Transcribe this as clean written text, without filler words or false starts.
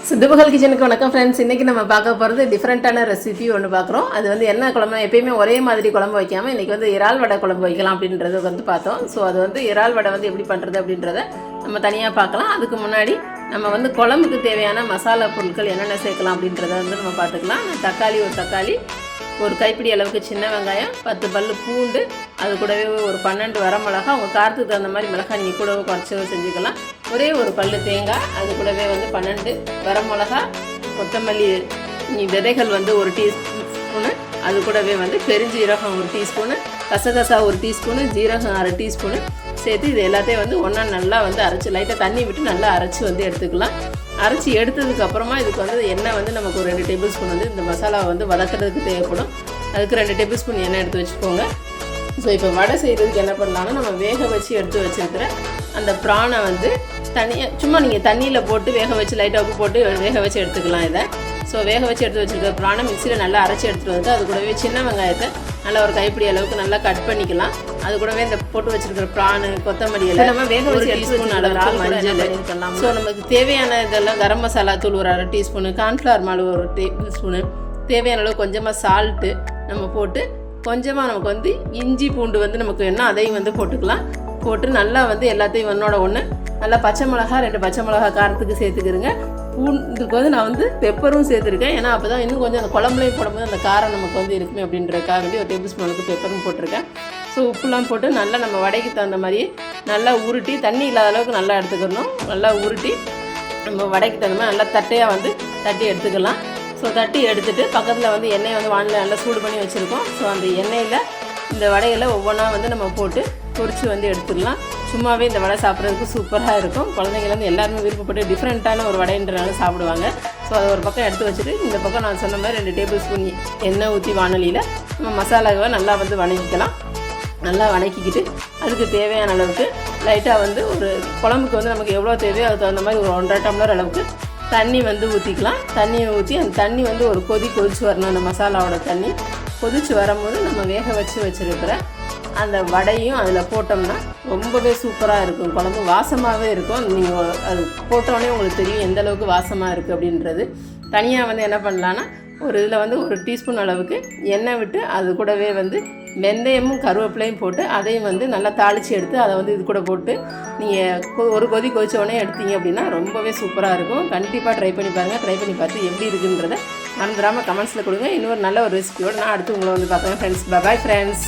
சித்துபகல் கிச்சனுக்கு வணக்கம் ஃப்ரெண்ட்ஸ். இன்றைக்கி நம்ம பார்க்க போகிறது டிஃப்ரெண்ட்டான ரெசிபி ஒன்று பார்க்குறோம். அது வந்து என்ன குழம்பு, எப்பயுமே ஒரே மாதிரி குழம்பு வைக்காமல் இன்றைக்கி வந்து இறால் வடை குழம்பு வைக்கலாம் அப்படின்றது வந்து பார்த்தோம். ஸோ அது வந்து இறால் வடை வந்து எப்படி பண்ணுறது அப்படின்றத நம்ம தனியாக பார்க்கலாம். அதுக்கு முன்னாடி நம்ம வந்து குழம்புக்கு தேவையான மசாலா பொருட்கள் என்னென்ன சேர்க்கலாம் அப்படின்றத வந்து நம்ம பார்த்துக்கலாம். ஒரு தக்காளி, ஒரு கைப்பிடி அளவுக்கு சின்ன வெங்காயம், 10 பல் பூண்டு, அது கூடவே ஒரு 12 வரமிளகா. உங்கள் காரத்துக்கு தகுந்த மாதிரி மிளகாய் நீங்கள் கூடவே குறைச்சி செஞ்சுக்கலாம். ஒரே ஒரு பல் தேங்காய், அது கூடவே வந்து 12 வரமிளகா, கொத்தமல்லி விதைகள் வந்து 1 டீஸ்பூனு, அது கூடவே வந்து பெருஞ்சீரகம் 1 டீஸ்பூனு, கசகசா 1 டீஸ்பூனு, ஜீரகம் 1/2 டீஸ்பூனு சேர்த்து இது எல்லாத்தையும் வந்து ஒன்றா நல்லா வந்து அரைச்சி லைட்டாக தண்ணி விட்டு நல்லா அரைச்சி வந்து எடுத்துக்கலாம். அரைச்சி எடுத்ததுக்கப்புறமா இதுக்கு வந்து எண்ணெய் வந்து நமக்கு ஒரு 2 டேபிள் ஸ்பூன் வந்து இந்த மசாலாவை வந்து வதக்கிறதுக்கு தேவைப்படும். அதுக்கு 2 டேபிள் ஸ்பூன் எண்ணெய் எடுத்து வச்சுக்கோங்க. ஸோ இப்போ வடை செய்கிறதுக்கு என்ன பண்ணலாம்னா, நம்ம வேக வச்சு எடுத்து வச்சுருக்கிற அந்த ப்ரானை வந்து தனியாக சும்மா நீங்கள் தண்ணியில் போட்டு வேக வச்சு லைட்டாக உப்பு போட்டு வேக வச்சு எடுத்துக்கலாம். இதை ஸோ வேக வச்சு எடுத்து வச்சுருக்க ப்ரானை மிக்சியில் நல்லா அரைச்சி எடுத்துகிட்டு வந்து அது கூடவே சின்ன வெங்காயத்தை நல்லா ஒரு கைப்பிடி அளவுக்கு நல்லா கட் பண்ணிக்கலாம். அது கூடவே இந்த போட்டு வச்சுருக்கிற ப்ரானு, கொத்தமல்லி எல்லாம் நம்ம வேக வச்சு டீஸ்பூன் அளவுக்கு மஞ்சள் இருக்கலாம். ஸோ நமக்கு தேவையான இதெல்லாம் கரம் மசாலா தூள் ஒரு 1/2 டீஸ்பூனு, கார்ன்ஃப்ளவர் மாவு 1 டேபிள் ஸ்பூனு, தேவையான அளவு கொஞ்சமாக சால்ட்டு நம்ம போட்டு, கொஞ்சமாக நமக்கு வந்து இஞ்சி பூண்டு வந்து நமக்கு வேணும் அதையும் வந்து போட்டு நல்லா வந்து எல்லாத்தையும் ஒன்றோட ஒன்று நல்லா பச்சை மிளகா 2 பச்சை மிளகா காரத்துக்கு சேர்த்துக்கிறேங்க. பூண்டுக்கு வந்து நான் வந்து பெப்பரும் சேர்த்துருக்கேன். ஏன்னா அப்போ தான் இன்னும் கொஞ்சம் அந்த குழம்புலையும் போடும்போது அந்த காரம் நமக்கு வந்து இருக்குமே அப்படின்றதுக்காக வேண்டி 1 டேபிள் ஸ்பூனுக்கு பெப்பரும் போட்டிருக்கேன். ஸோ உப்புலாம் போட்டு நல்லா நம்ம வடைக்கு தகுந்த மாதிரியே நல்லா உருட்டி, தண்ணி இல்லாத அளவுக்கு நல்லா எடுத்துக்கணும். நல்லா உருட்டி நம்ம வடைக்கு தகுந்த மாதிரி நல்லா தட்டையாக வந்து தட்டி எடுத்துக்கலாம். ஸோ தட்டி எடுத்துகிட்டு பக்கத்தில் வந்து எண்ணெயை வந்து வானிலை நல்லா சூடு பண்ணி வச்சுருக்கோம். ஸோ அந்த எண்ணெயில் இந்த வடைகளை ஒவ்வொன்றா வந்து நம்ம போட்டு பொரித்து வந்து எடுத்துக்கலாம். சும்மாவே இந்த வடை சாப்பிட்றதுக்கு சூப்பராக இருக்கும். குழந்தைங்க வந்து எல்லாருமே விருப்பப்பட்டு டிஃப்ரெண்ட்டான ஒரு வடைன்றனால சாப்பிடுவாங்க. ஸோ அதை ஒரு பக்கம் எடுத்து வச்சுட்டு இந்த பக்கம் நான் சொன்ன மாதிரி 2 டேபிள் ஸ்பூன் எண்ணெய் ஊற்றி வானலியில் நம்ம மசாலாவை நல்லா வந்து வணக்கிக்கலாம். நல்லா வணக்கிக்கிட்டு அதுக்கு தேவையான அளவுக்கு லைட்டாக வந்து ஒரு குழம்புக்கு வந்து நமக்கு எவ்வளோ தேவையோ அதுக்கு தகுந்த மாதிரி ஒரு 1.5 டம்ளர் அளவுக்கு தண்ணி வந்து ஊற்றிக்கலாம். தண்ணியை ஊற்றி அந்த தண்ணி வந்து ஒரு கொதிச்சு வரணும். அந்த மசாலாவோட தண்ணி கொதிச்சு வரும்போது நம்ம வேக வச்சுருக்கிற அந்த வடையும் அதில் போட்டோம்னா ரொம்பவே சூப்பராக இருக்கும். குழம்பு வாசமாகவே இருக்கும். நீங்கள் அது போட்டோடனே உங்களுக்கு தெரியும் எந்த அளவுக்கு வாசமாக இருக்குது அப்படின்றது. தனியாக வந்து என்ன பண்ணலான்னா, ஒரு இதில் வந்து 1 டீஸ்பூன் அளவுக்கு எண்ணெய் விட்டு அது கூடவே வந்து வெந்தயமும் கருவேப்பிலையும் போட்டு அதையும் வந்து நல்லா தாளித்து எடுத்து அதை வந்து இது கூட போட்டு நீங்கள் ஒரு கொதிச்ச உடனே எடுத்தீங்க அப்படின்னா ரொம்பவே சூப்பராக இருக்கும். கண்டிப்பாக ட்ரை பண்ணி பாருங்கள். ட்ரை பண்ணி பார்த்து எப்படி இருக்குன்றதை மறந்துடாமல் கமெண்ட்ஸில் கொடுங்க. இன்னொரு நல்ல ஒரு ரெசிபியோடு நான் அடுத்து உங்களை வந்து பார்க்குறேன் ஃப்ரெண்ட்ஸ். Bye friends.